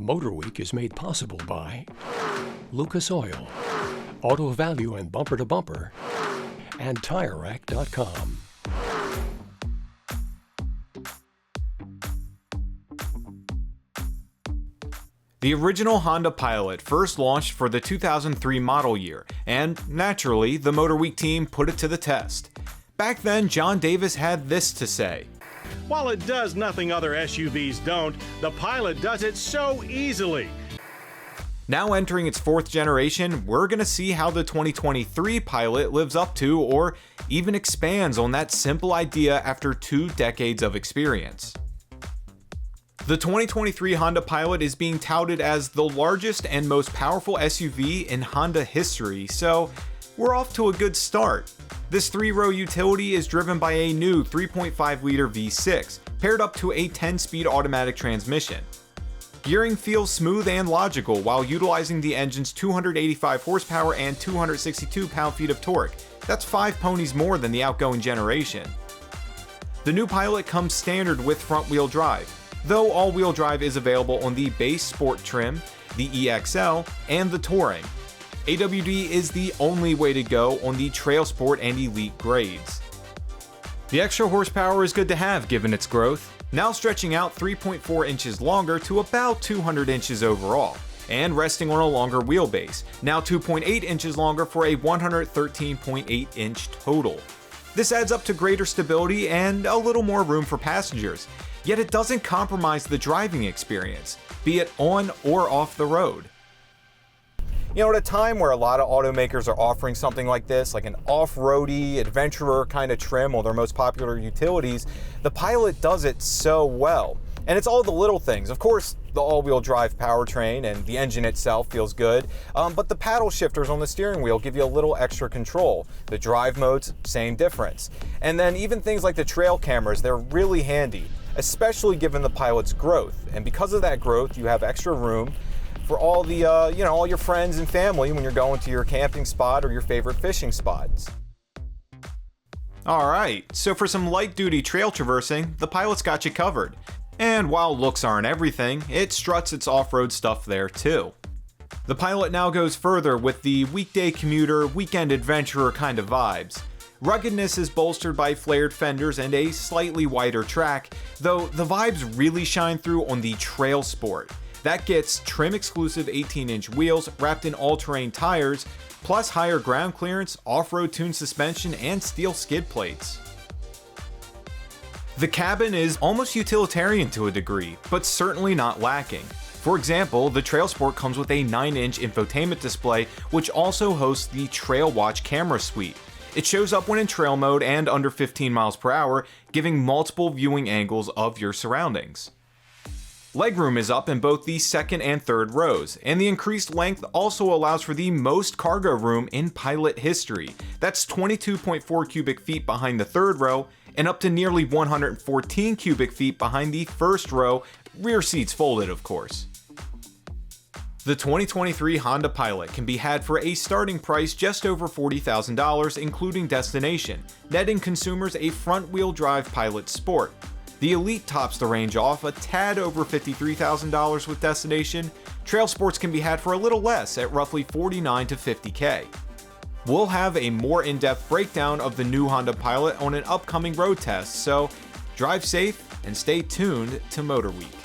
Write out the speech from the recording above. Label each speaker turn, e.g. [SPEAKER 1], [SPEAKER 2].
[SPEAKER 1] MotorWeek is made possible by Lucas Oil, Auto Value and Bumper to Bumper, and TireRack.com.
[SPEAKER 2] The original Honda Pilot first launched for the 2003 model year, and naturally, the MotorWeek team put it to the test. Back then, John Davis had this to say.
[SPEAKER 3] While it does nothing other SUVs don't, the Pilot does it so easily.
[SPEAKER 2] Now entering its fourth generation, we're going to see how the 2023 Pilot lives up to or even expands on that simple idea after 2 decades of experience. The 2023 Honda Pilot is being touted as the largest and most powerful SUV in Honda history, so we're off to a good start. This 3-row utility is driven by a new 3.5-liter V6, paired up to a 10-speed automatic transmission. Gearing feels smooth and logical while utilizing the engine's 285 horsepower and 262 pound-feet of torque. That's 5 ponies more than the outgoing generation. The new Pilot comes standard with front-wheel drive, though all-wheel drive is available on the base Sport trim, the EXL, and the Touring. AWD is the only way to go on the TrailSport and Elite grades. The extra horsepower is good to have given its growth, now stretching out 3.4 inches longer to about 200 inches overall, and resting on a longer wheelbase, now 2.8 inches longer for a 113.8 inch total. This adds up to greater stability and a little more room for passengers, yet it doesn't compromise the driving experience, be it on or off the road. You know, at a time where a lot of automakers are offering something like this, like an off-roady, adventurer kind of trim on their most popular utilities, the Pilot does it so well. And it's all the little things. Of course, the all-wheel drive powertrain and the engine itself feels good, but the paddle shifters on the steering wheel give you a little extra control. The drive modes, same difference. And then even things like the trail cameras, they're really handy, especially given the Pilot's growth. And because of that growth, you have extra room for all the, all your friends and family when you're going to your camping spot or your favorite fishing spots. Alright, so for some light-duty trail traversing, the Pilot's got you covered. And while looks aren't everything, it struts its off-road stuff there too. The Pilot now goes further with the weekday commuter, weekend adventurer kind of vibes. Ruggedness is bolstered by flared fenders and a slightly wider track, though the vibes really shine through on the TrailSport. That gets trim-exclusive 18-inch wheels wrapped in all-terrain tires, plus higher ground clearance, off-road tuned suspension, and steel skid plates. The cabin is almost utilitarian to a degree, but certainly not lacking. For example, the TrailSport comes with a 9-inch infotainment display, which also hosts the Trail Watch camera suite. It shows up when in trail mode and under 15 miles per hour, giving multiple viewing angles of your surroundings. Legroom is up in both the second and third rows, and the increased length also allows for the most cargo room in Pilot history. That's 22.4 cubic feet behind the third row, and up to nearly 114 cubic feet behind the first row, rear seats folded of course. The 2023 Honda Pilot can be had for a starting price just over $40,000 including destination, netting consumers a front-wheel drive Pilot Sport. The Elite tops the range off a tad over $53,000 with destination. TrailSports can be had for a little less at roughly $49,000 to $50,000. We'll have a more in-depth breakdown of the new Honda Pilot on an upcoming road test, so drive safe and stay tuned to MotorWeek.